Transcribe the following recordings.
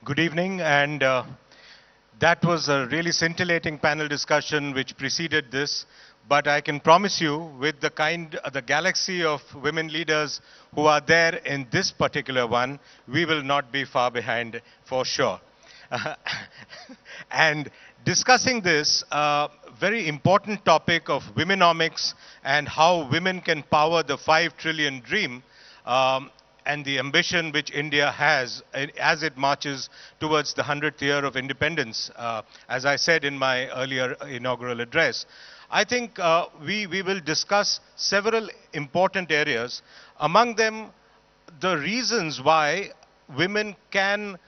Good evening, and that was a really scintillating panel discussion which preceded this. But I can promise you, with the galaxy of women leaders who are there in this particular one, we will not be far behind for sure. And discussing this very important topic of womenomics and how women can power the 5 trillion dream, um, and the ambition which India has as it marches towards the 100th year of independence, as I said in my earlier inaugural address. I think we will discuss several important areas, among them the reasons why women can,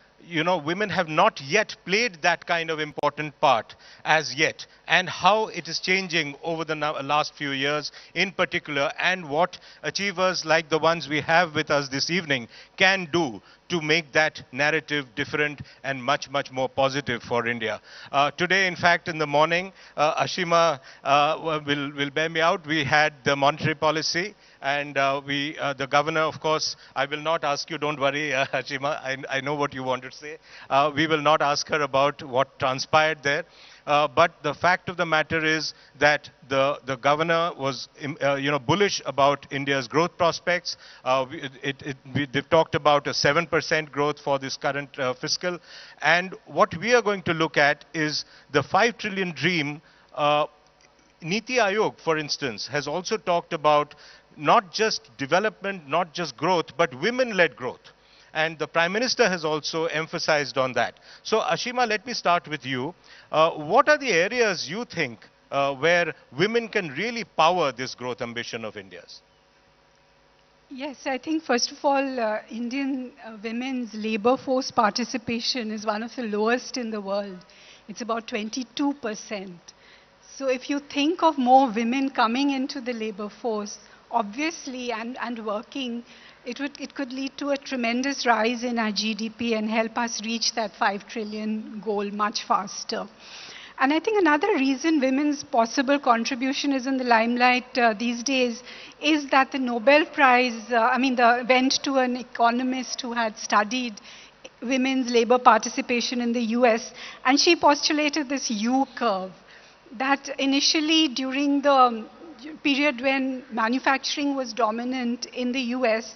women have not yet played that kind of important part as yet, and how it is changing over the last few years in particular, and what achievers like the ones we have with us this evening can do to make that narrative different and much, much more positive for India. Today, in fact, in the morning, Ashima will bear me out. We had the monetary policy, and the governor, of course, I will not ask you, don't worry, Ashima, I know what you want to say. We will not ask her about what transpired there. But the fact of the matter is that the governor was bullish about India's growth prospects. They've talked about a 7% growth for this current fiscal. And what we are going to look at is the 5 trillion dream. Niti Aayog, for instance, has also talked about not just development, not just growth, but women-led growth. And the Prime Minister has also emphasized on that. So, Ashima, let me start with you. What are the areas you think where women can really power this growth ambition of India's? Yes, I think first of all, Indian women's labor force participation is one of the lowest in the world. It's about 22%. So if you think of more women coming into the labor force, obviously, and working, it could lead to a tremendous rise in our GDP and help us reach that 5 trillion goal much faster. And I think another reason women's possible contribution is in the limelight these days is that the Nobel Prize, went to an economist who had studied women's labor participation in the US, and she postulated this U curve, that initially during the period when manufacturing was dominant in the US,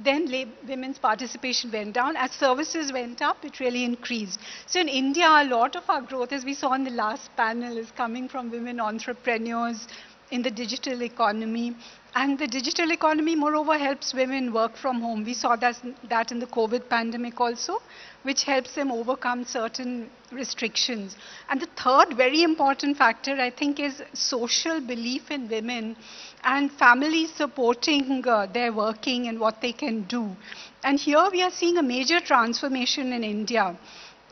then women's participation went down. As services went up, it really increased. So in India, a lot of our growth, as we saw in the last panel, is coming from women entrepreneurs in the digital economy. And the digital economy, moreover, helps women work from home. We saw that in the COVID pandemic also, which helps them overcome certain restrictions. And the third very important factor, I think, is social belief in women and families supporting their working and what they can do. And here we are seeing a major transformation in India.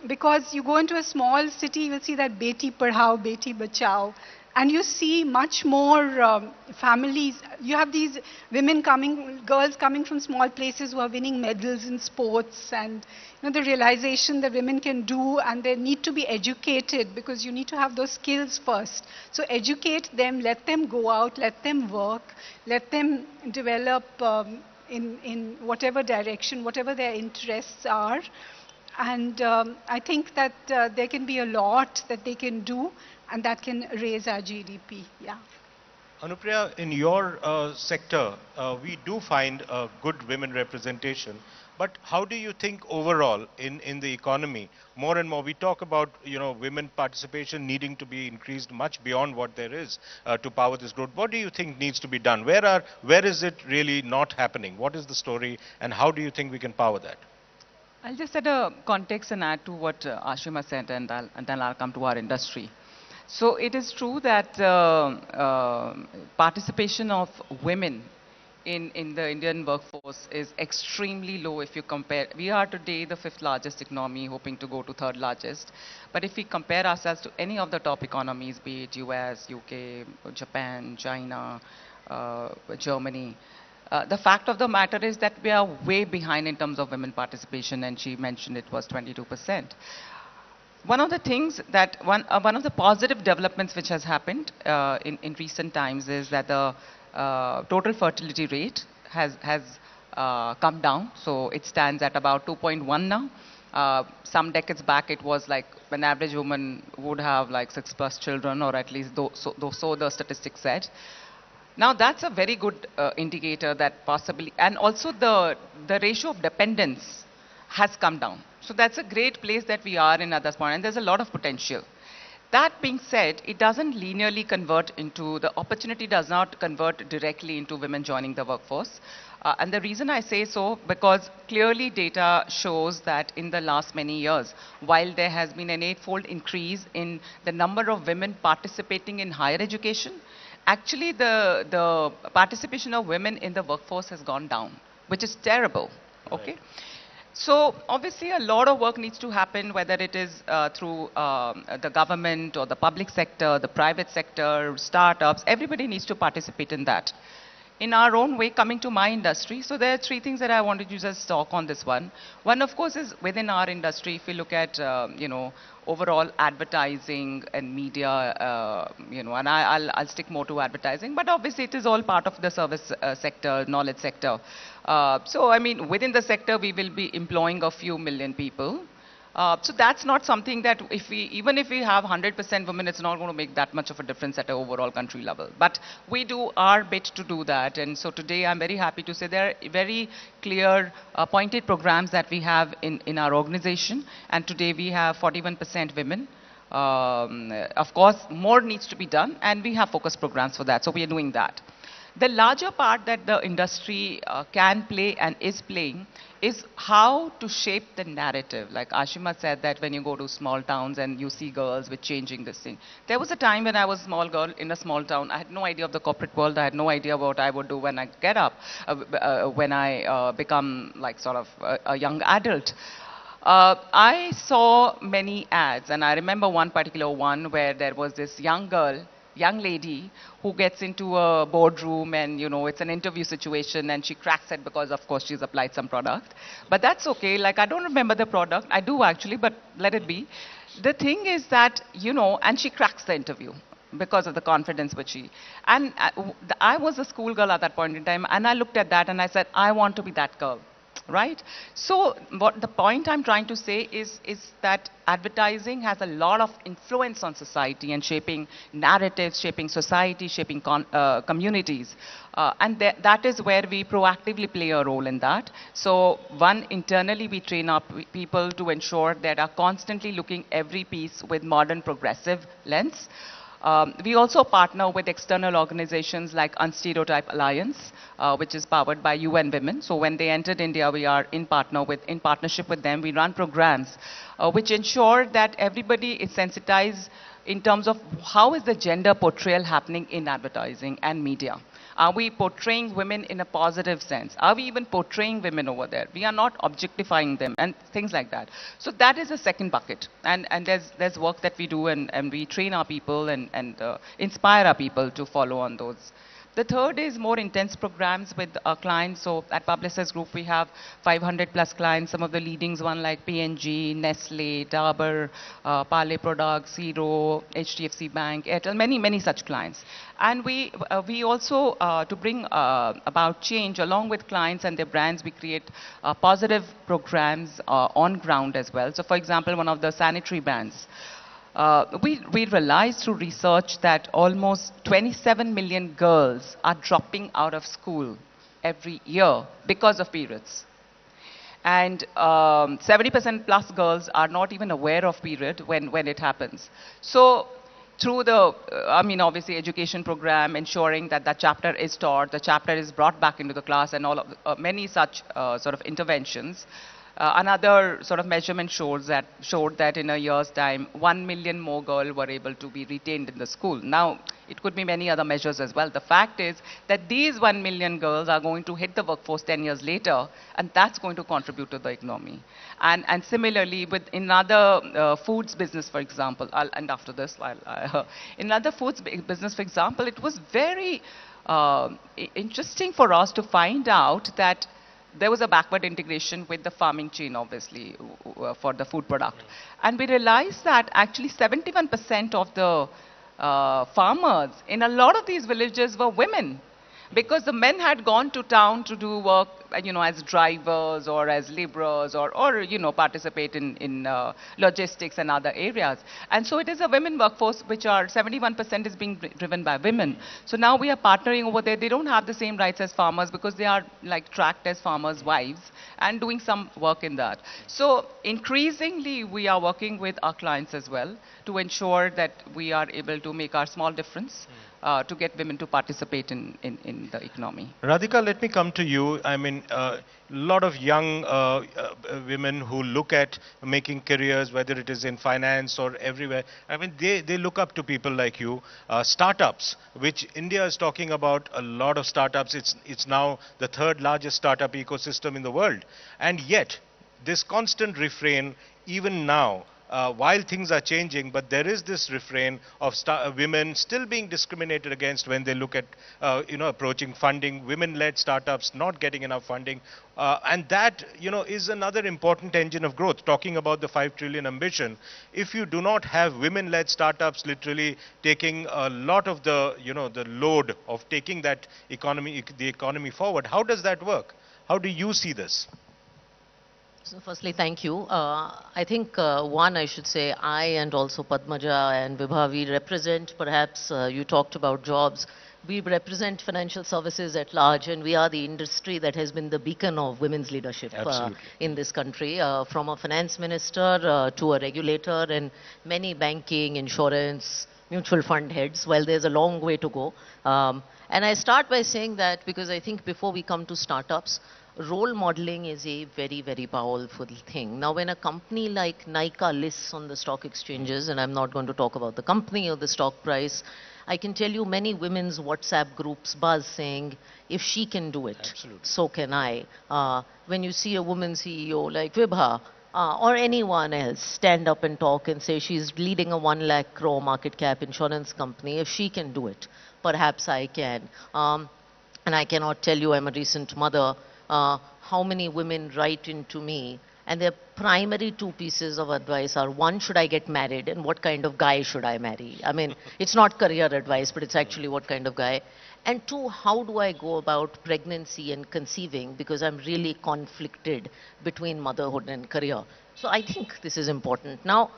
Because you go into a small city, you will see that Beti Padhao, Beti Bachao, and you see much more families. You have these girls coming from small places who are winning medals in sports, and the realization that women can do, and they need to be educated because you need to have those skills first. So educate them, let them go out, let them work, let them develop in whatever direction, whatever their interests are. And I think that there can be a lot that they can do, and that can raise our GDP. Yeah. Anupriya, in your sector, we do find good women representation. But how do you think overall in the economy, more and more, we talk about women participation needing to be increased much beyond what there is to power this growth. What do you think needs to be done? Where is it really not happening? What is the story, and how do you think we can power that? I'll just set a context and add to what Ashima said, and then I'll come to our industry. So it is true that participation of women in the Indian workforce is extremely low if you compare. We are today the 5th largest economy, hoping to go to 3rd largest. But if we compare ourselves to any of the top economies, be it US, UK, Japan, China, Germany, the fact of the matter is that we are way behind in terms of women participation, and she mentioned it was 22%. One of the things that, one of the positive developments which has happened in recent times is that the total fertility rate has come down. So it stands at about 2.1 now. Some decades back, it was like an average woman would have like 6+ children, or at least so the statistics said. Now that's a very good indicator that possibly, and also the ratio of dependence has come down. So that's a great place that we are in at this point, and there's a lot of potential. That being said, it doesn't linearly convert into, the opportunity does not convert directly into women joining the workforce. And the reason I say so, because clearly data shows that in the last many years, while there has been an 8-fold increase in the number of women participating in higher education, actually the participation of women in the workforce has gone down, which is terrible, okay? Right. So obviously a lot of work needs to happen, whether it is through the government or the public sector, the private sector, startups, everybody needs to participate in that. In our own way, coming to my industry, so there are 3 things that I wanted to just talk on this one. One, of course, is within our industry, if we look at, overall advertising and media, and I'll stick more to advertising, but obviously it is all part of the service sector, knowledge sector. So, I mean, within the sector, we will be employing a few million people. So that's not something that even if we have 100% women, it's not going to make that much of a difference at an overall country level. But we do our bit to do that. And so today I'm very happy to say there are very clear, pointed programs that we have in our organization. And today we have 41% women. Of course, more needs to be done, and we have focus programs for that. So we are doing that. The larger part that the industry can play and is playing is how to shape the narrative. Like Ashima said, that when you go to small towns and you see girls with changing this thing. There was a time when I was a small girl in a small town. I had no idea of the corporate world. I had no idea what I would do when I get up, when I become like sort of a young adult. I saw many ads, and I remember one particular one where there was this young lady who gets into a boardroom, and it's an interview situation, and she cracks it because of course she's applied some product. But that's okay. Like, I don't remember the product. I do actually, but let it be. The thing is that, and she cracks the interview because of the confidence which she, and I was a schoolgirl at that point in time, and I looked at that and I said, I want to be that girl. Right? So what the point I'm trying to say is that advertising has a lot of influence on society and shaping narratives, shaping society, shaping communities. And that is where we proactively play a role in that. So one, internally we train our people to ensure that are constantly looking every piece with modern progressive lens. We also partner with external organizations like Unstereotype Alliance, which is powered by UN Women. So when they entered India, we are in partnership with them. We run programs which ensure that everybody is sensitized in terms of how is the gender portrayal happening in advertising and media. Are we portraying women in a positive sense? Are we even portraying women over there? We are not objectifying them and things like that. So that is the second bucket. And there's work that we do, and we train our people and inspire our people to follow on those. The third is more intense programs with our clients. So at Publicis Group, we have 500 plus clients, some of the leadings one like P&G, Nestle, Dabur, Parle Products, Hero, HDFC Bank, Airtel, many such clients. And we also, to bring about change along with clients and their brands, we create positive programs on ground as well. So for example, one of the sanitary brands, we realized through research that almost 27 million girls are dropping out of school every year because of periods. And 70% plus girls are not even aware of period when it happens. So through the, obviously education program, ensuring that that chapter is taught, the chapter is brought back into the class, and all of many such sort of interventions. Another sort of measurement showed that in a year's time, 1 million more girls were able to be retained in the school. Now, it could be many other measures as well. The fact is that these 1 million girls are going to hit the workforce 10 years later, and that's going to contribute to the economy. And similarly, in other foods business, for example, and after this, in other foods business, for example, it was very interesting for us to find out that there was a backward integration with the farming chain, obviously, for the food product. And we realized that actually 71% of the farmers in a lot of these villages were women. because the men had gone to town to do work, as drivers or as laborers or participate in logistics and other areas. And so it is a women workforce, which are 71% is being driven by women. So now we are partnering over there. They don't have the same rights as farmers because they are like tracked as farmers' wives and doing some work in that. So increasingly, we are working with our clients as well to ensure that we are able to make our small difference to get women to participate in the economy. Radhika, let me come to you. I mean, a lot of young women who look at making careers, whether it is in finance or everywhere. I mean, they look up to people like you. Startups, which India is talking about, a lot of startups. It's now the third largest startup ecosystem in the world. And yet, this constant refrain, even now, while things are changing, but there is this refrain of women still being discriminated against when they look at, approaching funding, women-led startups not getting enough funding. And that, is another important engine of growth. Talking about the 5 trillion ambition, if you do not have women-led startups literally taking a lot of the, the load of taking that the economy forward, how does that work? How do you see this? So firstly, thank you. I think one, I should say, I and also Padmaja and Vibha, we represent, perhaps you talked about jobs, we represent financial services at large, and we are the industry that has been the beacon of women's leadership in this country, from a finance minister to a regulator and many banking, insurance, mutual fund heads. Well, there's a long way to go. And I start by saying that because I think before we come to startups, role modeling is a very, very powerful thing. Now, when a company like Nykaa lists on the stock exchanges, and I'm not going to talk about the company or the stock price, I can tell you many women's WhatsApp groups buzz saying, if she can do it, so can I. When you see a woman CEO like Vibha, or anyone else stand up and talk and say she's leading a 1 lakh crore market cap insurance company, if she can do it, perhaps I can. And I cannot tell you, I'm a recent mother, how many women write into me, and their primary two pieces of advice are, one, should I get married, and what kind of guy should I marry? I mean, it's not career advice, but it's actually what kind of guy. And two, how do I go about pregnancy and conceiving, because I'm really conflicted between motherhood and career. So I think this is important. Now,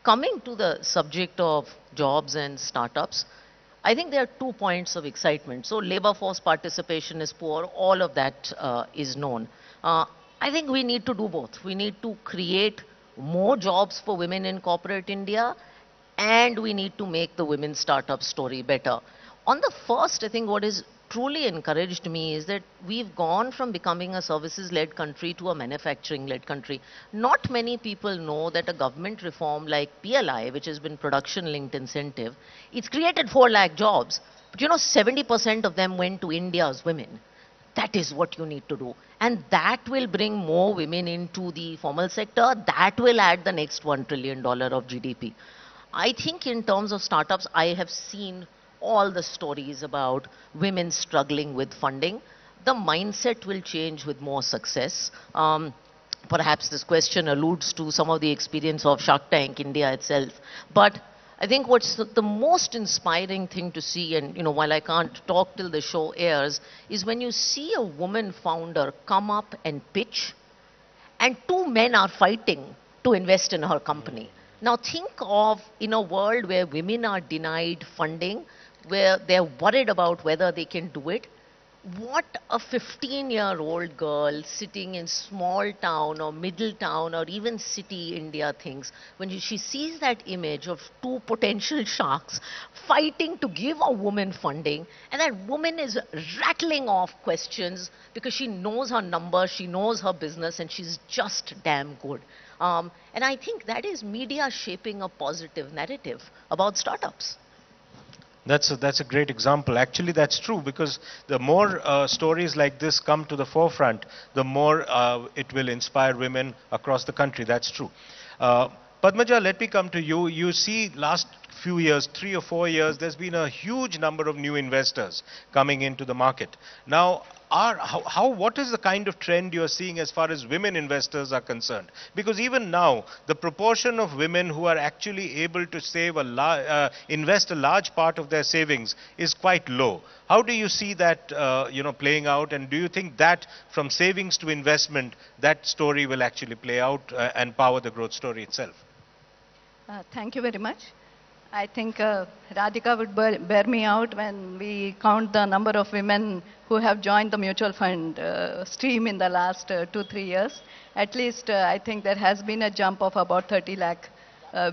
coming to the subject of jobs and startups, I think there are 2 points of excitement. So labor force participation is poor, all of that is known. I think we need to do both. We need to create more jobs for women in corporate India, and we need to make the women's startup story better. On the first, I think what is truly encouraged me is that we've gone from becoming a services-led country to a manufacturing-led country. Not many people know that a government reform like PLI, which has been production-linked incentive, it's created 4 lakh jobs. But 70% of them went to India's women. That is what you need to do. And that will bring more women into the formal sector. That will add the next $1 trillion of GDP. I think in terms of startups, I have seen all the stories about women struggling with funding. The mindset will change with more success. Perhaps this question alludes to some of the experience of Shark Tank India itself. But I think what's the most inspiring thing to see, and while I can't talk till the show airs, is when you see a woman founder come up and pitch, and 2 men are fighting to invest in her company. Now think of, in a world where women are denied funding, where they're worried about whether they can do it, what a 15-year-old girl sitting in small town or middle town or even city India thinks when she sees that image of 2 potential sharks fighting to give a woman funding, and that woman is rattling off questions because she knows her numbers, she knows her business, and she's just damn good. And I think that is media shaping a positive narrative about startups. That's a great example. Actually, that's true, because the more stories like this come to the forefront, the more it will inspire women across the country. That's true. Padmaja, let me come to you. You see, last few years, 3 or 4 years, there's been a huge number of new investors coming into the market. Now, what is the kind of trend you're seeing as far as women investors are concerned? Because even now, the proportion of women who are actually able to invest a large part of their savings is quite low. How do you see that playing out, and do you think that from savings to investment, that story will actually play out and power the growth story itself? Thank you very much. I think Radhika would bear me out when we count the number of women who have joined the mutual fund stream in the last 2-3 years. At least I think there has been a jump of about 30 lakh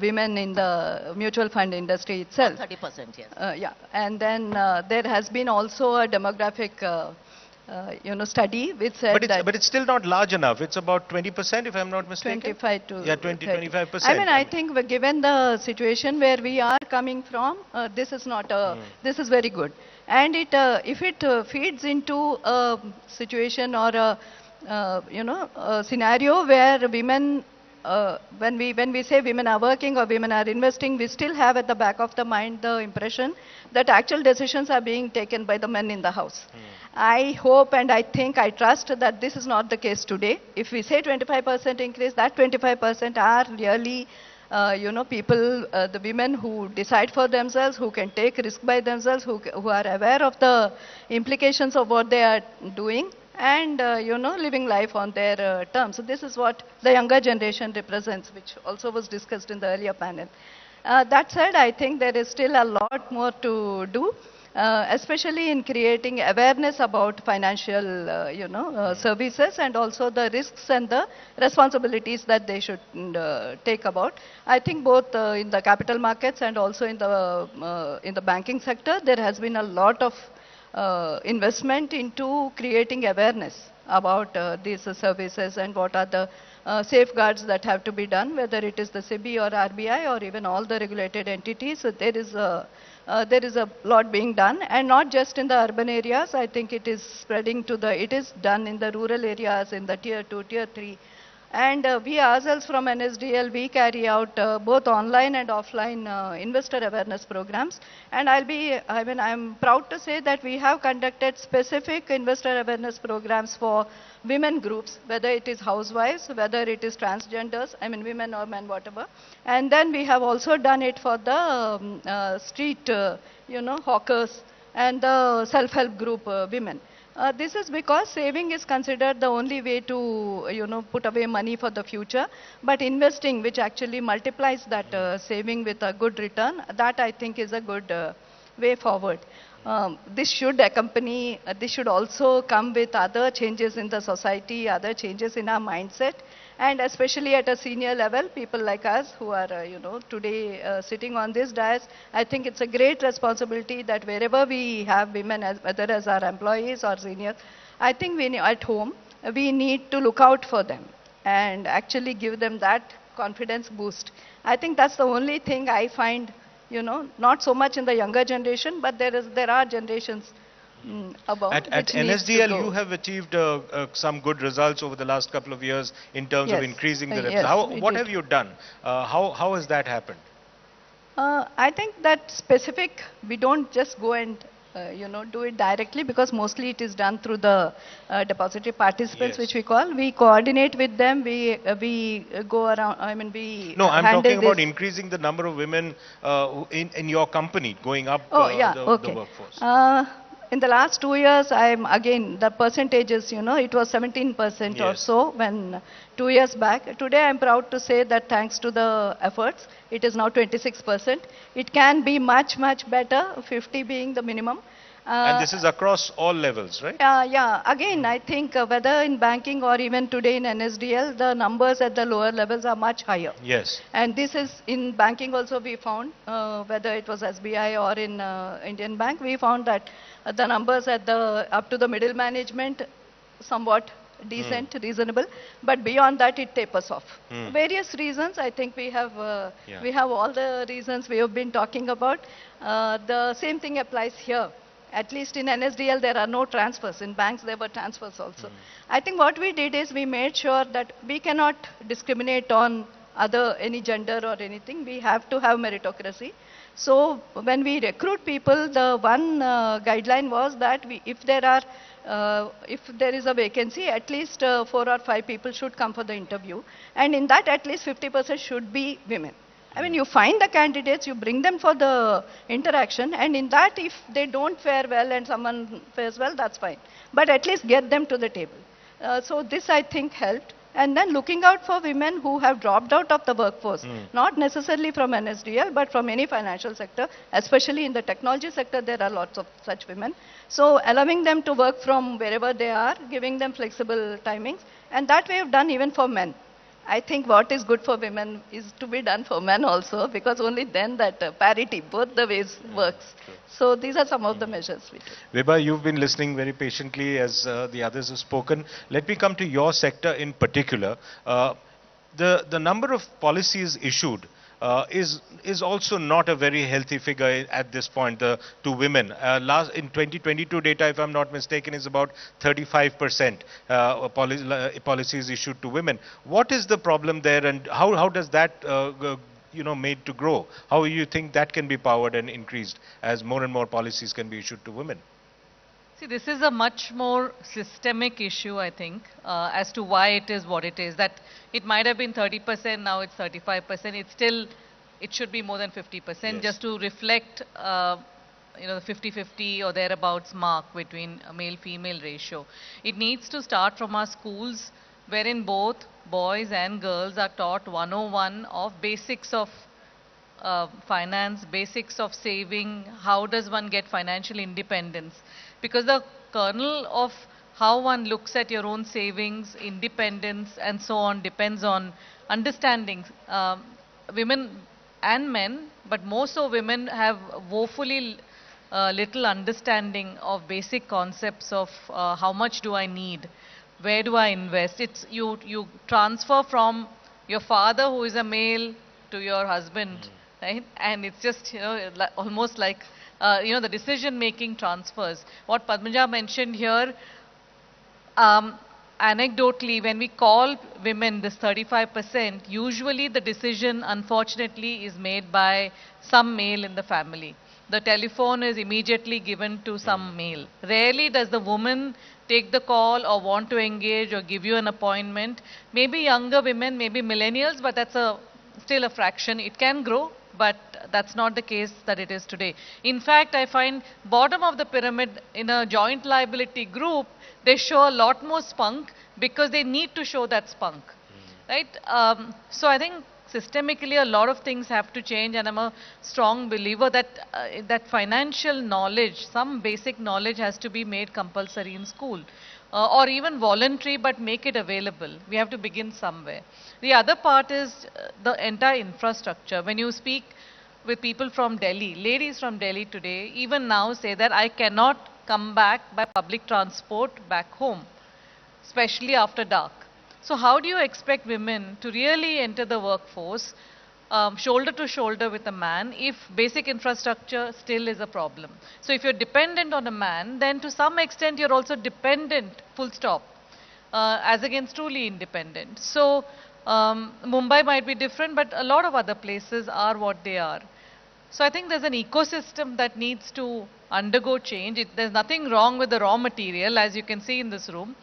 women in the mutual fund industry itself. 30%, yes. Yeah, and then there has been also a demographic study which said but it's still not large enough. It's about 20%, if I'm not mistaken. 25 to yeah, 25%. I mean, I think given the situation where we are coming from, this is not this is very good. And if it feeds into a situation or a scenario where women, when we say women are working or women are investing, we still have at the back of the mind the impression that actual decisions are being taken by the men in the house. I hope and I think, I trust that this is not the case today. If we say 25% increase, that 25% are really people, the women who decide for themselves, who can take risk by themselves, who are aware of the implications of what they are doing, and living life on their terms. So this is what the younger generation represents, which also was discussed in the earlier panel. That said, I think there is still a lot more to do, especially in creating awareness about financial services, and also the risks and the responsibilities that they should take about. I think both in the capital markets and also in the banking sector, there has been a lot of investment into creating awareness about these services and what are the safeguards that have to be done, whether it is the SEBI or RBI or even all the regulated entities. So there is a lot being done, and not just in the urban areas. I think it is spreading to it is done in the rural areas, in the tier 2, tier 3. And we ourselves from NSDL, we carry out both online and offline investor awareness programs. And I'm proud to say that we have conducted specific investor awareness programs for women groups, whether it is housewives, whether it is transgenders, women or men, whatever. And then we have also done it for the street, hawkers and the self-help group women. This is because saving is considered the only way to, put away money for the future. But investing, which actually multiplies that saving with a good return, that I think is a good way forward. This should also come with other changes in the society, other changes in our mindset. And especially at a senior level, people like us who are, today sitting on this dais, I think it's a great responsibility that wherever we have women, whether as our employees or seniors, I think at home, we need to look out for them and actually give them that confidence boost. I think that's the only thing I find, not so much in the younger generation, but there are generations above. At NSDL, you have achieved some good results over the last couple of years in terms of increasing the revenue. Yes, what have you done? How has that happened? I think that specific, we don't just go and do it directly, because mostly it is done through the depository participants, which we call. We coordinate with them. We go around. No, I'm talking about increasing the number of women in your company, going up the workforce. In the last 2 years, the percentages, it was 17% or so when 2 years back. Today, I'm proud to say that thanks to the efforts, it is now 26%. It can be much, much better, 50 being the minimum. And this is across all levels, right? Yeah. Again, I think whether in banking or even today in NSDL, the numbers at the lower levels are much higher. Yes. And this is in banking also we found, whether it was SBI or in Indian Bank, we found that the numbers at up to the middle management somewhat decent, reasonable, but beyond that it tapers off. Various reasons. I think we have all the reasons we have been talking about. The same thing applies here. At least in NSDL, there are no transfers. In banks, there were transfers also. I think what we did is we made sure that we cannot discriminate on any gender or anything. We have to have meritocracy. So when we recruit people, the one guideline was that if there is a vacancy, at least 4 or 5 people should come for the interview. And in that, at least 50% should be women. I mean, you find the candidates, you bring them for the interaction, and in that, if they don't fare well and someone fares well, that's fine. But at least get them to the table. So this, I think, helped. And then looking out for women who have dropped out of the workforce, not necessarily from NSDL, but from any financial sector, especially in the technology sector, there are lots of such women. So allowing them to work from wherever they are, giving them flexible timings, and that we have done even for men. I think what is good for women is to be done for men also, because only then that parity, both the ways works. So these are some of the measures we take. Vibha, you've been listening very patiently as the others have spoken. Let me come to your sector in particular. The number of policies issued is also not a very healthy figure at this point to women. In 2022 data, if I'm not mistaken, is about 35% policies issued to women. What is the problem there, and how does that made to grow? How do you think that can be powered and increased as more and more policies can be issued to women? See, this is a much more systemic issue, I think, as to why it is what it is. That it might have been 30%, now it's 35%. It should be more than 50%, just to reflect, the 50-50 or thereabouts mark between a male-female ratio. It needs to start from our schools, wherein both boys and girls are taught 101 of basics of finance, basics of saving, how does one get financial independence. Because the kernel of how one looks at your own savings, independence, and so on depends on understanding. Women and men, but more so women, have woefully little understanding of basic concepts of how much do I need, where do I invest. It's you transfer from your father, who is a male, to your husband, right? And it's just almost like the decision-making transfers. What Padmaja mentioned here, anecdotally, when we call women this 35%, usually the decision, unfortunately, is made by some male in the family. The telephone is immediately given to some male. Rarely does the woman take the call or want to engage or give you an appointment. Maybe younger women, maybe millennials, but that's still a fraction. It can grow, but that's not the case that it is today. In fact, I find bottom of the pyramid in a joint liability group, they show a lot more spunk because they need to show that spunk, right? So I think systemically a lot of things have to change, and I'm a strong believer that that financial knowledge, some basic knowledge, has to be made compulsory in school. Or even voluntary, but make it available. We have to begin somewhere. The other part is the entire infrastructure. When you speak with people from Delhi, ladies from Delhi today, even now say that I cannot come back by public transport back home, especially after dark. So how do you expect women to really enter the workforce shoulder to shoulder with a man if basic infrastructure still is a problem? So if you're dependent on a man, then to some extent you're also dependent, full stop, as against truly independent. So Mumbai might be different, but a lot of other places are what they are. So I think there's an ecosystem that needs to undergo change. There's nothing wrong with the raw material, as you can see in this room.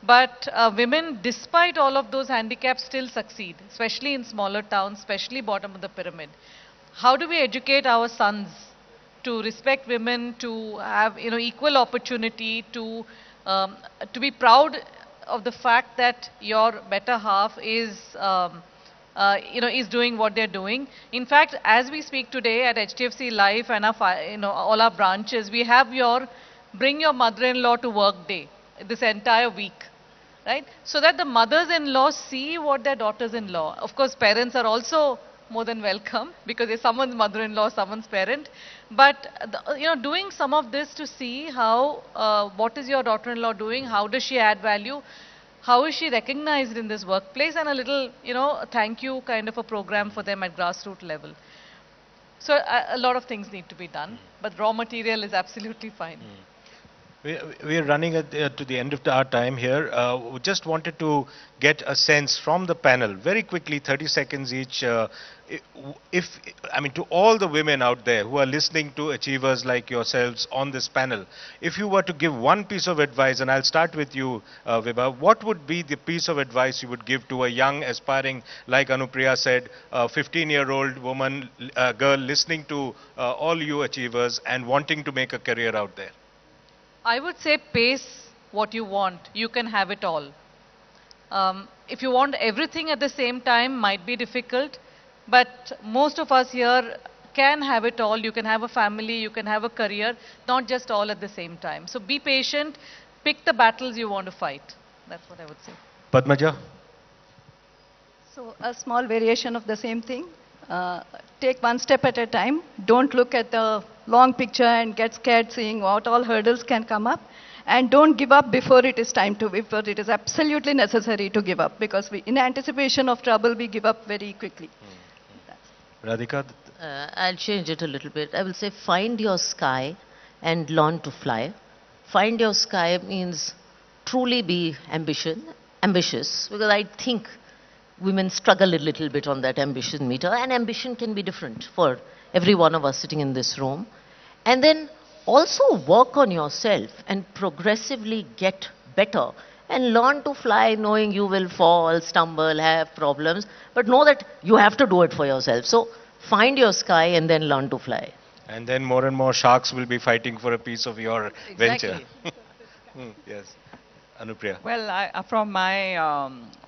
But women, despite all of those handicaps, still succeed, especially in smaller towns, especially bottom of the pyramid. How do we educate our sons to respect women, to have equal opportunity, to be proud of the fact that your better half is is doing what they're doing? In fact, as we speak today at HDFC Life and our, all our branches, we have your Bring Your Mother-in-Law to Work Day this entire week. Right? So that the mothers-in-law see what their daughters-in-law. Of course, parents are also more than welcome because they're someone's mother-in-law, someone's parent. But doing some of this to see how, what is your daughter-in-law doing? How does she add value? How is she recognized in this workplace? And a little, thank you kind of a program for them at grassroots level. So a lot of things need to be done, but raw material is absolutely fine. We are running to the end of our time here. We just wanted to get a sense from the panel, very quickly, 30 seconds each. If I mean, to all the women out there who are listening to achievers like yourselves on this panel, if you were to give one piece of advice, and I'll start with you, Vibha, what would be the piece of advice you would give to a young, aspiring, like Anupriya said, 15-year-old woman, girl listening to all you achievers and wanting to make a career out there? I would say pace what you want. You can have it all. If you want everything at the same time, might be difficult. But most of us here can have it all. You can have a family, you can have a career, not just all at the same time. So be patient, pick the battles you want to fight. That's what I would say. Padmaja? So a small variation of the same thing. Take one step at a time. Don't look at the long picture and get scared seeing what all hurdles can come up. And don't give up before it is time to, before it is absolutely necessary to give up. Because in anticipation of trouble, we give up very quickly. Radhika? I'll change it a little bit. I will say find your sky and learn to fly. Find your sky means truly be ambitious, because I think women struggle a little bit on that ambition meter, and ambition can be different for every one of us sitting in this room. And then also work on yourself and progressively get better and learn to fly, knowing you will fall, stumble, have problems, but know that you have to do it for yourself. So find your sky and then learn to fly. And then more and more sharks will be fighting for a piece of your venture. Yes. Anupriya? Well, from my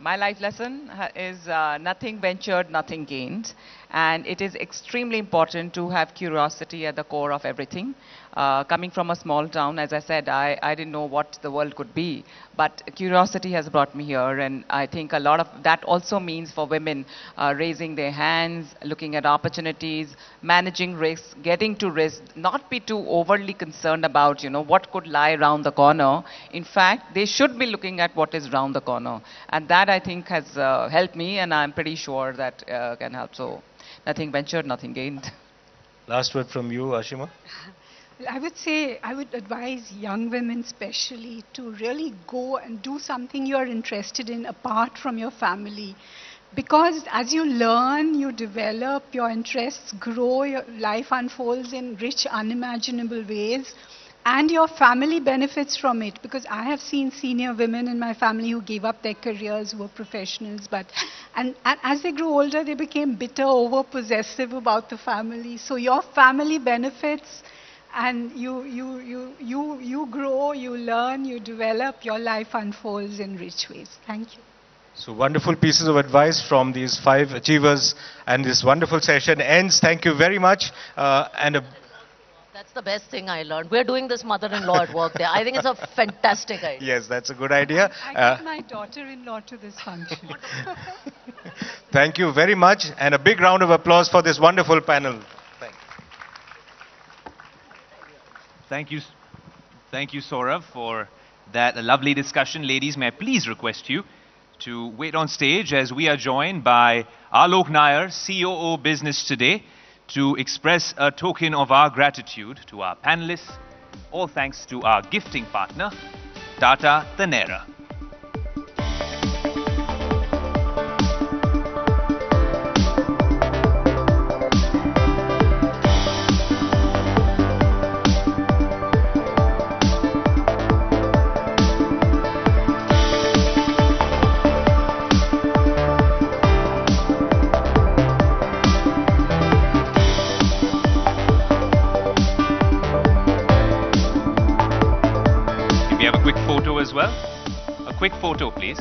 life lesson is nothing ventured, nothing gained. And it is extremely important to have curiosity at the core of everything. Coming from a small town, as I said, I didn't know what the world could be. But curiosity has brought me here. And I think a lot of that also means for women raising their hands, looking at opportunities, managing risks, getting to risk, not be too overly concerned about, what could lie around the corner. In fact, they should be looking at what is around the corner. And that, I think, has helped me, and I'm pretty sure that can help. So nothing ventured, nothing gained. Last word from you, Ashima. I would say, I would advise young women especially to really go and do something you are interested in apart from your family. Because as you learn, you develop, your interests grow, your life unfolds in rich, unimaginable ways. And your family benefits from it, because I have seen senior women in my family who gave up their careers, who were professionals, and as they grew older, they became bitter, over-possessive about the family. So your family benefits, and you grow, you learn, you develop, your life unfolds in rich ways. Thank you. So wonderful pieces of advice from these 5 achievers, and this wonderful session ends. Thank you very much, That's the best thing I learned. We're doing this mother-in-law at work there. I think it's a fantastic idea. Yes, that's a good idea. I get my daughter-in-law to this function. Thank you very much, and a big round of applause for this wonderful panel. Thank you. Thank you, Saurav, for that lovely discussion. Ladies, may I please request you to wait on stage as we are joined by Alok Nair, COO Business Today, to express a token of our gratitude to our panelists, all thanks to our gifting partner, Tata Tanera. As well. A quick photo, please.